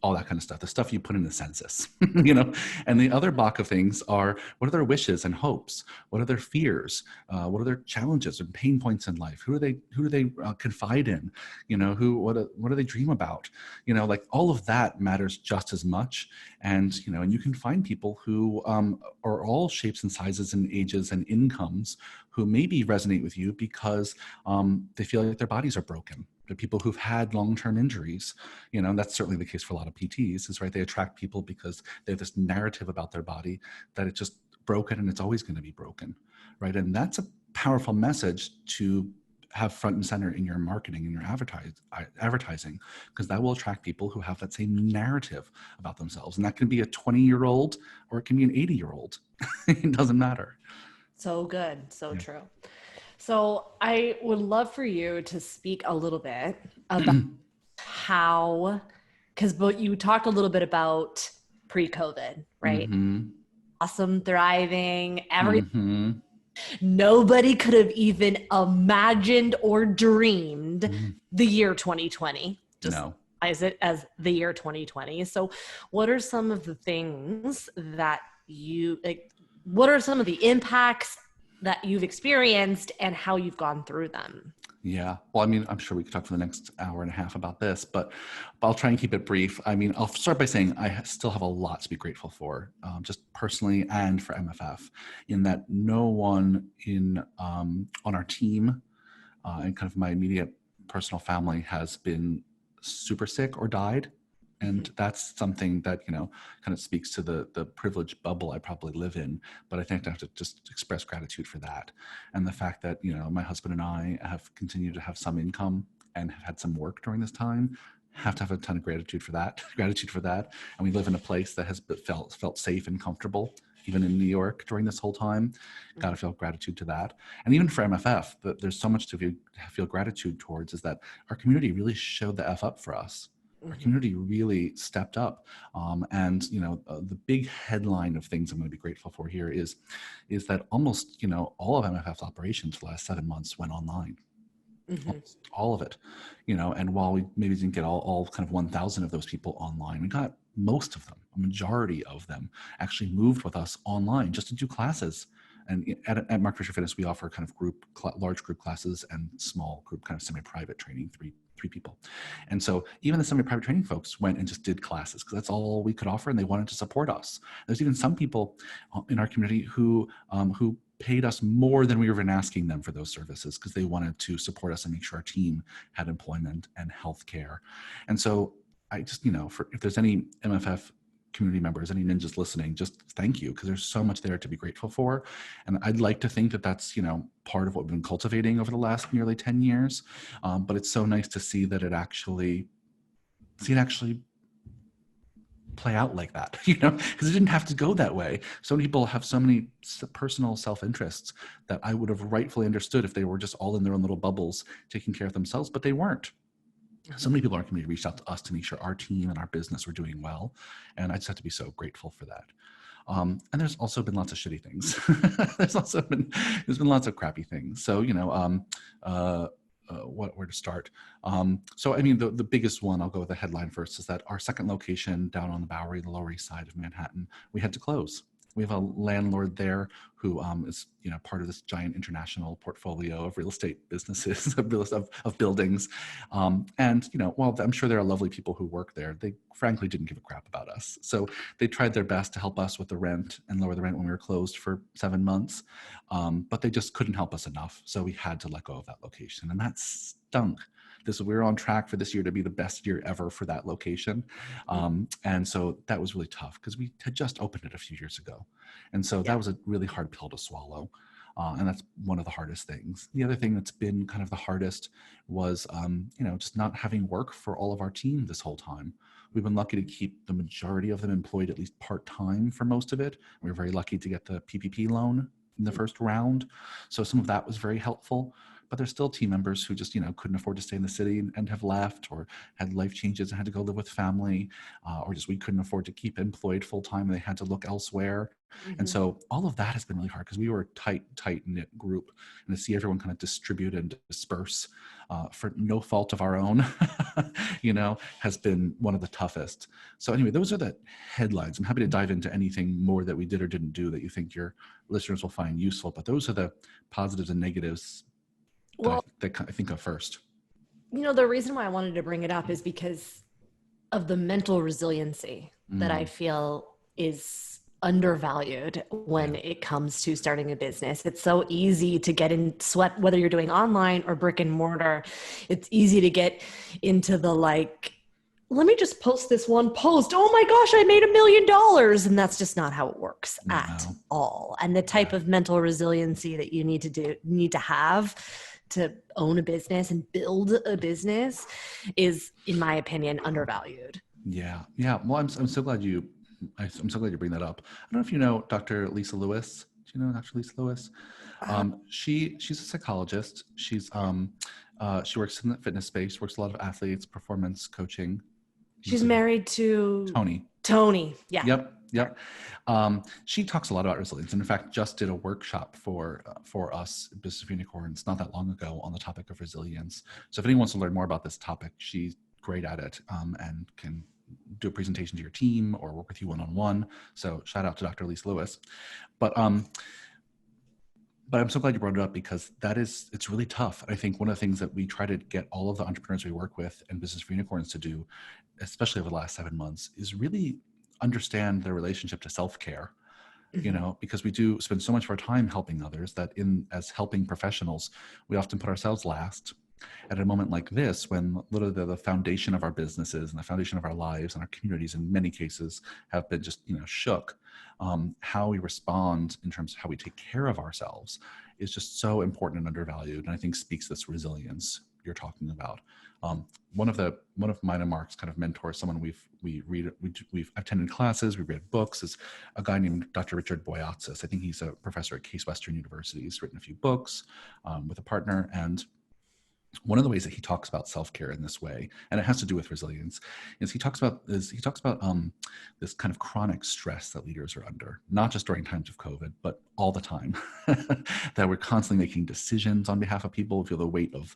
all that kind of stuff, the stuff you put in the census, and the other block of things are, what are their wishes and hopes? What are their fears? What are their challenges and pain points in life? Who do they confide in? What do they dream about? Like, all of that matters just as much. And you can find people who are all shapes and sizes and ages and incomes, who maybe resonate with you because they feel like their bodies are broken. They're people who've had long-term injuries, and that's certainly the case for a lot of PTs, is right. They attract people because they have this narrative about their body that it's just broken and it's always going to be broken, right? And that's a powerful message to have front and center in your marketing and your advertising, because that will attract people who have that same narrative about themselves. And that can be a 20-year-old or it can be an 80-year-old. It doesn't matter. So good. So Yeah. true. So I would love for you to speak a little bit about how, because you talked a little bit about pre-COVID, right? Mm-hmm. Awesome, thriving, every Mm-hmm. nobody could have even imagined or dreamed Mm-hmm. the year 2020. Just No. as it as the year 2020. So, what are some of the things that you like? What are some of the impacts that you've experienced and how you've gone through them? Yeah. Well, I mean, I'm sure we could talk for the next hour and a half about this, but I'll try and keep it brief. I mean, I'll start by saying still have a lot to be grateful for, just personally and for MFF, in that no one on our team and kind of my immediate personal family has been super sick or died. And that's something that, kind of speaks to the privileged bubble I probably live in. But I think I have to just express gratitude for that. And the fact that, my husband and I have continued to have some income and have had some work during this time, have to have a ton of gratitude for that. And we live in a place that has felt safe and comfortable, even in New York during this whole time. Got to feel gratitude to that. And even for MFF, there's so much to feel gratitude towards, is that our community really showed the F up for us. Our community really stepped up. And, the big headline of things I'm going to be grateful for here is that almost, all of MFF's operations for the last 7 months went online. Almost all of it, and while we maybe didn't get all kind of 1,000 of those people online, we got most of them, a majority of them actually moved with us online just to do classes. And at Mark Fisher Fitness, we offer kind of large group classes and small group kind of semi-private training, three people. And so even the semi-private training folks went and just did classes because that's all we could offer, and they wanted to support us. There's even some people in our community who paid us more than we were even asking them for those services because they wanted to support us and make sure our team had employment and health care. And so I just, if there's any MFF community members, any ninjas listening, just thank you, because there's so much there to be grateful for. And I'd like to think that that's, part of what we've been cultivating over the last nearly 10 years. But it's so nice to see that it actually play out like that, because it didn't have to go that way. So many people have so many personal self-interests that I would have rightfully understood if they were just all in their own little bubbles taking care of themselves, but they weren't. So many people in our community reached out to us to make sure our team and our business were doing well. And I just have to be so grateful for that. And there's also been lots of shitty things. there's been lots of crappy things. So, where to start. So, I mean, the biggest one, I'll go with the headline first, is that our second location down on the Bowery, the Lower East Side of Manhattan, we had to close. We have a landlord there who is, part of this giant international portfolio of real estate businesses, of buildings. And, while I'm sure there are lovely people who work there, they frankly didn't give a crap about us. So they tried their best to help us with the rent and lower the rent when we were closed for 7 months. But they just couldn't help us enough. So we had to let go of that location, and that stunk. We were on track for this year to be the best year ever for that location. And so that was really tough because we had just opened it a few years ago. And so that was a really hard pill to swallow. And that's one of the hardest things. The other thing that's been kind of the hardest was, just not having work for all of our team this whole time. We've been lucky to keep the majority of them employed at least part-time for most of it. We were very lucky to get the PPP loan in the first round. So some of that was very helpful. But there's still team members who just, couldn't afford to stay in the city and have left, or had life changes and had to go live with family, or just we couldn't afford to keep employed full time and they had to look elsewhere. And so all of that has been really hard because we were a tight knit group, and to see everyone kind of distribute and disperse for no fault of our own, has been one of the toughest. So anyway, those are the headlines. I'm happy to dive into anything more that we did or didn't do that you think your listeners will find useful, but those are the positives and negatives Well, that I think of first. the reason why I wanted to bring it up is because of the mental resiliency that I feel is undervalued when it comes to starting a business. It's so easy to get in sweat, whether you're doing online or brick and mortar. It's easy to get into the let me just post this one post. Oh my gosh, I made $1 million. And that's just not how it works at all. And the type of mental resiliency that you need to have to own a business and build a business is, in my opinion, undervalued. Yeah. Well, I'm so glad you bring that up. I don't know if you know Dr. Lisa Lewis. Do you know Dr. Lisa Lewis? She's a psychologist. She works in the fitness space, works with a lot of athletes, performance coaching. She's married to Tony. Yeah. Yep. She talks a lot about resilience, and in fact, just did a workshop for us, Business of Unicorns, not that long ago on the topic of resilience. So if anyone wants to learn more about this topic, she's great at it, and can do a presentation to your team or work with you one-on-one. So shout out to Dr. Lisa Lewis. But I'm so glad you brought it up, because it's really tough. I think one of the things that we try to get all of the entrepreneurs we work with and Business for Unicorns to do, especially over the last 7 months, is really understand their relationship to self-care. Because we do spend so much of our time helping others that as helping professionals, we often put ourselves last. At a moment like this, when literally the foundation of our businesses and the foundation of our lives and our communities in many cases have been just shook, how we respond in terms of how we take care of ourselves is just so important and undervalued, and I think speaks to this resilience you're talking about. One of mine and Mark's kind of mentors, someone we've attended classes, we've read books, is a guy named Dr. Richard Boyatzis. I think he's a professor at Case Western University. He's written a few books with a partner, and one of the ways that he talks about self-care in this way, and it has to do with resilience, is he talks about this kind of chronic stress that leaders are under, not just during times of COVID, but all the time. That we're constantly making decisions on behalf of people. We feel the weight of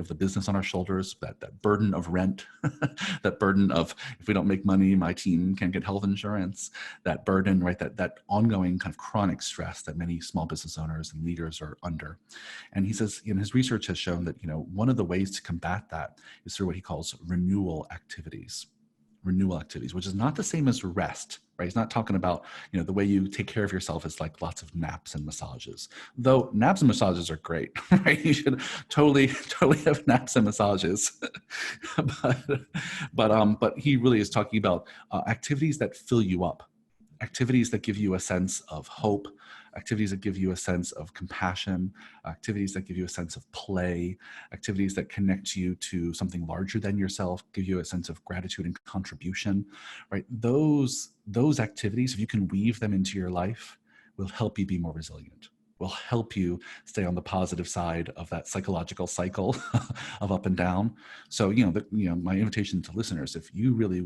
the business on our shoulders, that burden of rent, that burden of, if we don't make money, my team can't get health insurance. That burden, right? That ongoing kind of chronic stress that many small business owners and leaders are under. And he says, his research has shown that, one of the ways to combat that is through what he calls renewal activities, which is not the same as rest, right? He's not talking about, the way you take care of yourself is like lots of naps and massages, though naps and massages are great, right? You should totally have naps and massages. but he really is talking about activities that fill you up, activities that give you a sense of hope, activities that give you a sense of compassion, activities that give you a sense of play, activities that connect you to something larger than yourself, give you a sense of gratitude and contribution, right? Those activities, if you can weave them into your life, will help you be more resilient, will help you stay on the positive side of that psychological cycle of up and down. So, my invitation to listeners, if you really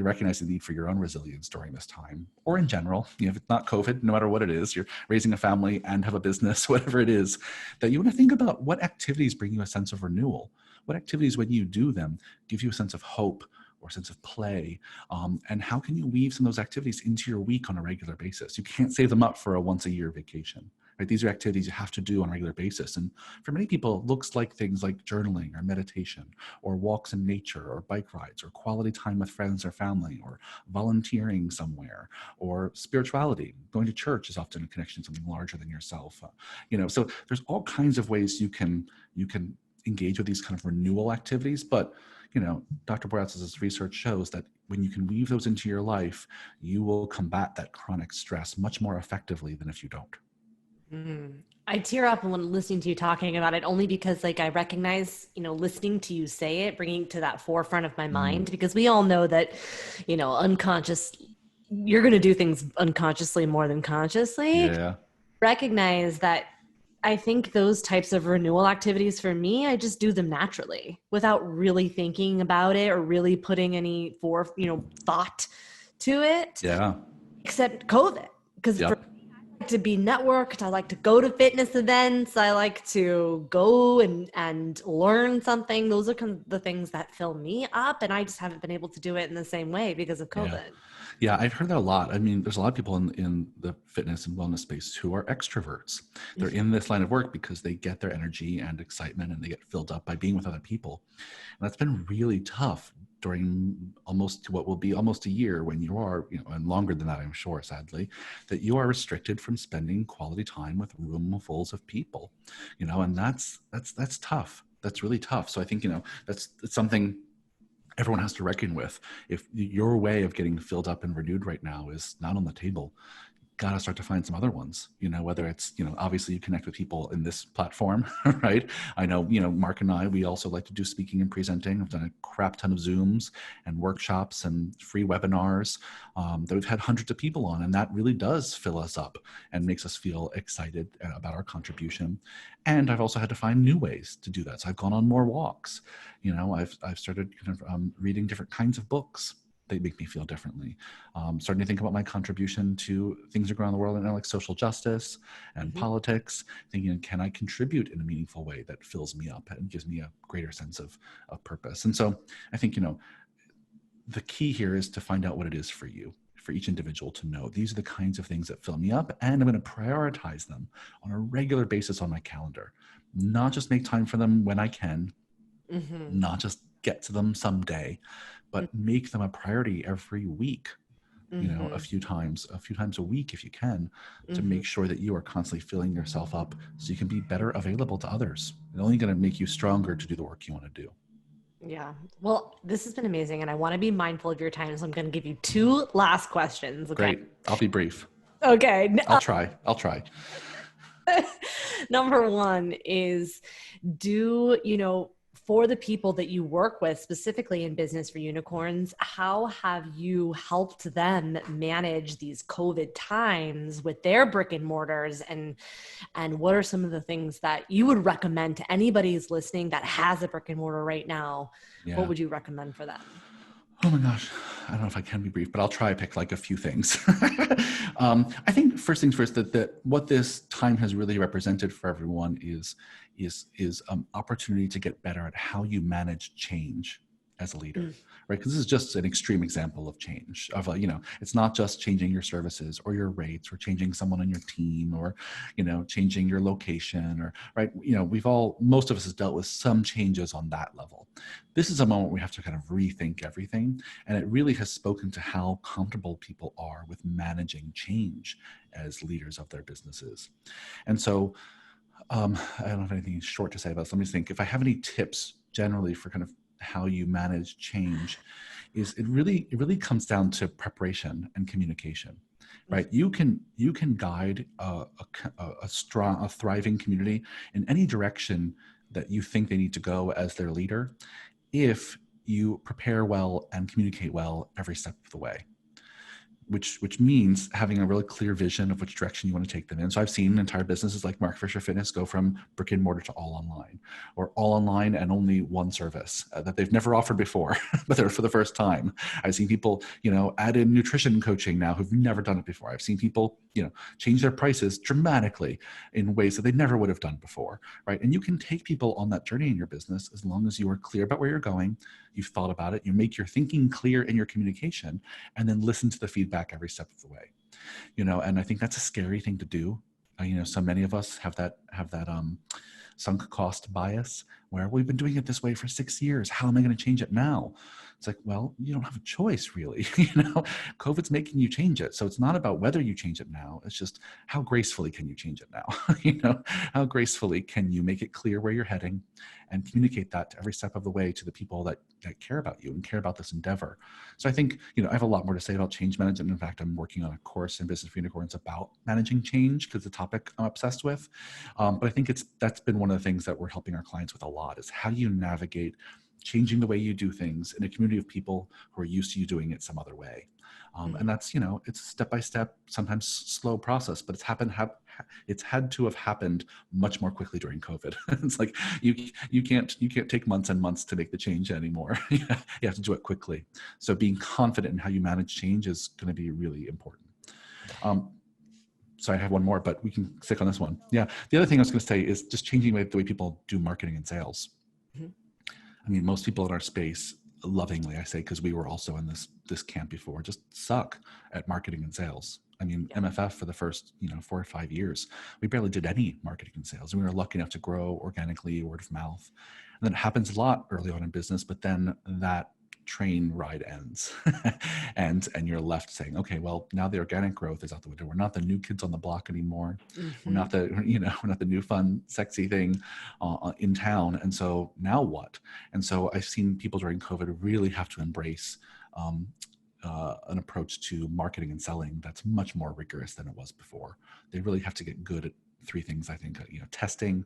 recognize the need for your own resilience during this time, or in general, if it's not COVID, no matter what it is, you're raising a family and have a business, whatever it is, that you want to think about what activities bring you a sense of renewal, what activities, when you do them, give you a sense of hope or a sense of play, and how can you weave some of those activities into your week on a regular basis? You can't save them up for a once-a-year vacation. Right? These are activities you have to do on a regular basis. And for many people, it looks like things like journaling or meditation or walks in nature or bike rides or quality time with friends or family or volunteering somewhere or spirituality. Going to church is often a connection to something larger than yourself. So there's all kinds of ways you can engage with these kind of renewal activities. But Dr. Boyatzis' research shows that when you can weave those into your life, you will combat that chronic stress much more effectively than if you don't. I tear up when listening to you talking about it, only because I recognize, listening to you say it, bringing it to that forefront of my mind, because we all know that, unconscious, you're going to do things unconsciously more than consciously. Yeah. Recognize that I think those types of renewal activities for me, I just do them naturally without really thinking about it or really putting any thought to it. Yeah. Except COVID, because to be networked, I like to go to fitness events, I like to go and learn something. Those are kind of the things that fill me up, and I just haven't been able to do it in the same way because of COVID. Yeah, I've heard that a lot. I mean, there's a lot of people in the fitness and wellness space who are extroverts. They're in this line of work because they get their energy and excitement and they get filled up by being with other people. And that's been really tough during what will be almost a year, when you are, and longer than that, I'm sure, sadly, that you are restricted from spending quality time with roomfuls of people, and that's tough. That's really tough. So I think, it's something everyone has to reckon with. If your way of getting filled up and renewed right now is not on the table, got to start to find some other ones, whether it's, obviously you connect with people in this platform, right? I know, Mark and I, we also like to do speaking and presenting. I've done a crap ton of Zooms and workshops and free webinars that we've had hundreds of people on. And that really does fill us up and makes us feel excited about our contribution. And I've also had to find new ways to do that. So I've gone on more walks. I've started reading different kinds of books. They make me feel differently. Starting to think about my contribution to things around the world, like social justice and politics, thinking, can I contribute in a meaningful way that fills me up and gives me a greater sense of purpose? And so I think, the key here is to find out what it is for you, for each individual to know these are the kinds of things that fill me up, and I'm going to prioritize them on a regular basis on my calendar, not just make time for them when I can, not just get to them someday, but make them a priority every week, a few times a week if you can, to make sure that you are constantly filling yourself up so you can be better available to others. It's only going to make you stronger to do the work you want to do. Yeah. Well, this has been amazing, and I want to be mindful of your time, so I'm going to give you 2 last questions. Okay. Great. I'll be brief. Okay. I'll try. Number 1 is, for the people that you work with, specifically in Business for Unicorns, how have you helped them manage these COVID times with their brick and mortars? And what are some of the things that you would recommend to anybody who's listening that has a brick and mortar right now? Yeah. What would you recommend for them? Oh my gosh, I don't know if I can be brief, but I'll try to pick like a few things. I think first things first, that what this time has really represented for everyone is opportunity to get better at how you manage change as a leader, right? Because this is just an extreme example of change. It's not just changing your services or your rates or changing someone on your team or, changing your location or, right? Most of us has dealt with some changes on that level. This is a moment we have to kind of rethink everything. And it really has spoken to how comfortable people are with managing change as leaders of their businesses. And so I don't have anything short to say about this. Let me think. If I have any tips generally for kind of how you manage change, is it really comes down to preparation and communication, right? You can guide a thriving community in any direction that you think they need to go as their leader, if you prepare well and communicate well every step of the way. Which means having a really clear vision of which direction you want to take them in. So I've seen entire businesses like Mark Fisher Fitness go from brick and mortar to all online, or all online and only one service that they've never offered before, but they're for the first time. I've seen people, add in nutrition coaching now who've never done it before. I've seen people, change their prices dramatically in ways that they never would have done before, right? And you can take people on that journey in your business as long as you are clear about where you're going, you've thought about it, you make your thinking clear in your communication, and then listen to the feedback every step of the way. And I think that's a scary thing to do. So many of us have that sunk cost bias where we've been doing it this way for 6 years. How am I going to change it now? It's like, well, you don't have a choice really. COVID's making you change it. So it's not about whether you change it now. It's just how gracefully can you change it now? How gracefully can you make it clear where you're heading and communicate that to every step of the way to the people that care about you and care about this endeavor. So I think, I have a lot more to say about change management. In fact, I'm working on a course in Business for Unicorns about managing change because it's a topic I'm obsessed with. But I think that's been one of the things that we're helping our clients with a lot, is how do you navigate changing the way you do things in a community of people who are used to you doing it some other way. And that's, it's a step-by-step, sometimes slow process, but it's had to have happened much more quickly during COVID. It's like, you can't take months and months to make the change anymore. You have to do it quickly. So being confident in how you manage change is going to be really important. So I have one more, but we can stick on this one. Yeah. The other thing I was going to say is just changing the way people do marketing and sales. I mean, most people in our space, lovingly I say, because we were also in this camp before, just suck at marketing and sales. I mean, MFF for the first 4 or 5 years, we barely did any marketing and sales, and we were lucky enough to grow organically, word of mouth. And then it happens a lot early on in business, but then that train ride ends and you're left saying, okay, well, now the organic growth is out the window. We're not the new kids on the block anymore. We're not the new fun sexy thing in town. And so now what? And so I've seen people during COVID really have to embrace an approach to marketing and selling that's much more rigorous than it was before. They really have to get good at three things, I think, testing,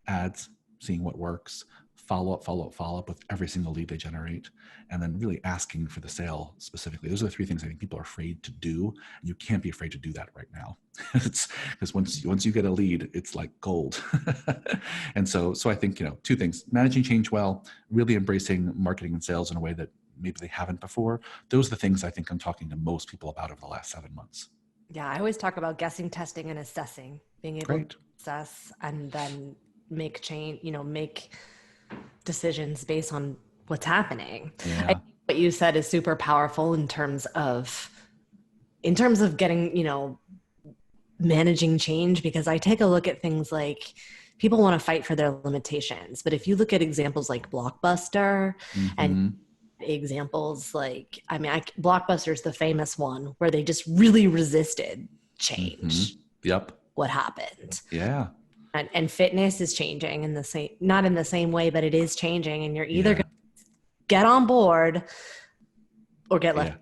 ads, seeing what works, follow up with every single lead they generate, and then really asking for the sale specifically. Those are the three things I think people are afraid to do. And you can't be afraid to do that right now. It's because once you get a lead, it's like gold. And so I think, two things: managing change well, really embracing marketing and sales in a way that maybe they haven't before. Those are the things I think I'm talking to most people about over the last 7 months. Yeah, I always talk about guessing, testing, and assessing, being able Great. to assess and then make change, make decisions based on what's happening. I Yeah. think what you said is super powerful in terms of getting, managing change, because I take a look at things like people want to fight for their limitations. But if you look at examples like Blockbuster and Mm-hmm. examples like, Blockbuster's the famous one where they just really resisted Mm-hmm. change. Yep. What happened? Yeah. And fitness is changing in the same, not in the same way, but it is changing. And you're either Yeah. going to get on board or get left. Yeah.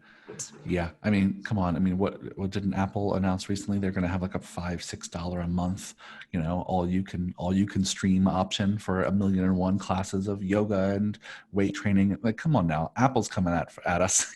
Yeah. I mean, come on. I mean, what didn't Apple announce recently? They're going to have like a $5-6 a month, all you can stream option for 1,000,001 classes of yoga and weight training. Like, come on now, Apple's coming at us.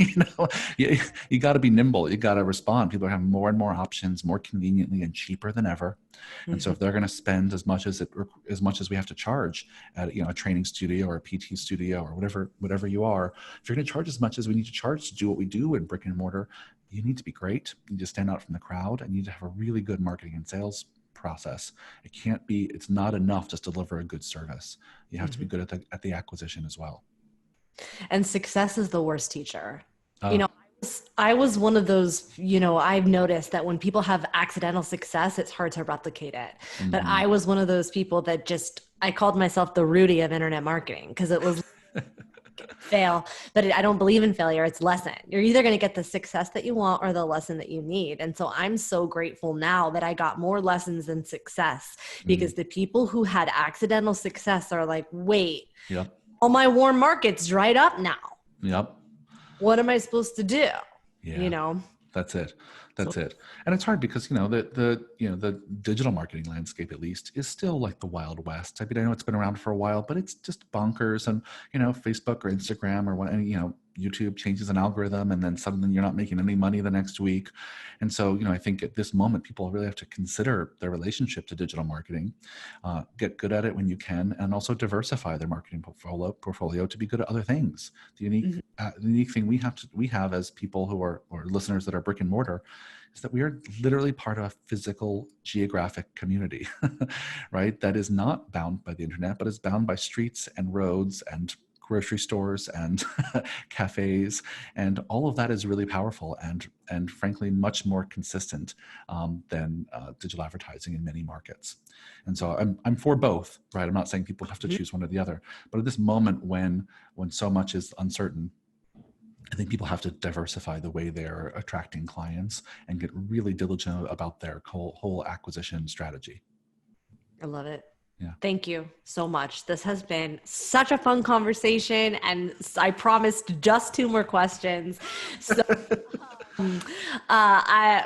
You got to be nimble. You got to respond. People are having more and more options, more conveniently and cheaper than ever. And so if they're going to spend as much as we have to charge at a training studio or a PT studio or whatever you are, if you're going to charge as much as we need to charge to do what we do in brick and mortar, you need to be great. You need to stand out from the crowd, and you need to have a really good marketing and sales process. It's not enough just to deliver a good service. You have to be good at the acquisition as well. And success is the worst teacher. Oh. I was one of those, I've noticed that when people have accidental success, it's hard to replicate it. Mm-hmm. But I was one of those people that I called myself the Rudy of internet marketing, because it was fail, but I don't believe in failure. It's lesson. You're either going to get the success that you want or the lesson that you need. And so I'm so grateful now that I got more lessons than success, because the people who had accidental success are like, wait, yep. all my warm market's dried up now. Yep. What am I supposed to do? Yeah. That's it. And it's hard because, the digital marketing landscape, at least, is still like the Wild West. I mean, I know it's been around for a while, but it's just bonkers. And, Facebook or Instagram or YouTube changes an algorithm, and then suddenly you're not making any money the next week. And so, I think at this moment, people really have to consider their relationship to digital marketing, get good at it when you can, and also diversify their marketing portfolio to be good at other things. The unique thing we have as people who are, or listeners that are brick and mortar, is that we are literally part of a physical geographic community, right? That is not bound by the internet, but is bound by streets and roads and grocery stores and cafes, and all of that is really powerful and frankly much more consistent than digital advertising in many markets. And so I'm for both, right? I'm not saying people have to choose one or the other, but at this moment when so much is uncertain, I think people have to diversify the way they're attracting clients and get really diligent about their whole acquisition strategy. I love it. Yeah. Thank you so much. This has been such a fun conversation, and I promised just 2 more questions. So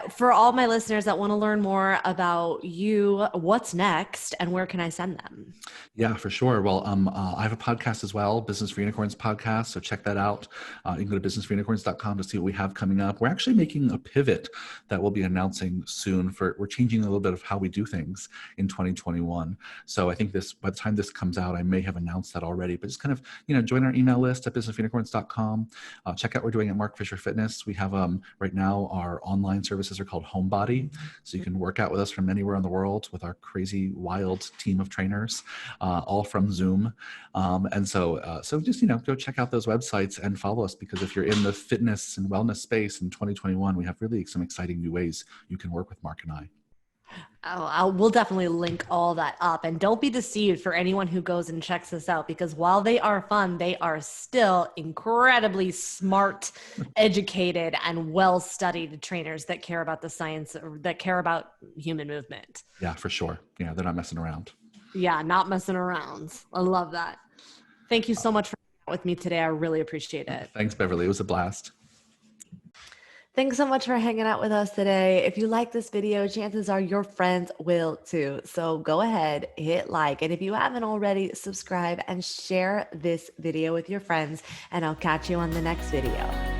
for all my listeners that want to learn more about you, what's next and where can I send them? Yeah, for sure. Well, I have a podcast as well, Business for Unicorns podcast. So check that out. You can go to businessforunicorns.com to see what we have coming up. We're actually making a pivot that we'll be announcing soon. We're changing a little bit of how we do things in 2021. So I think by the time this comes out, I may have announced that already, but just kind of, join our email list at businessforunicorns.com. Check out what we're doing at Mark Fisher Fitness. We have, right now, our online services are called Homebody. So you can work out with us from anywhere in the world with our crazy, wild team of trainers. All from Zoom. And so just, go check out those websites and follow us, because if you're in the fitness and wellness space in 2021, we have really some exciting new ways you can work with Mark and I. We'll definitely link all that up, and don't be deceived for anyone who goes and checks this out, because while they are fun, they are still incredibly smart, educated, and well-studied trainers that care about the science, that care about human movement. Yeah, for sure. Yeah, they're not messing around. Yeah, not messing around. I love that. Thank you so much for being with me today. I really appreciate it. Thanks, Beverly. It was a blast. Thanks so much for hanging out with us today. If you like this video, chances are your friends will too. So go ahead, hit like. And if you haven't already, subscribe and share this video with your friends. And I'll catch you on the next video.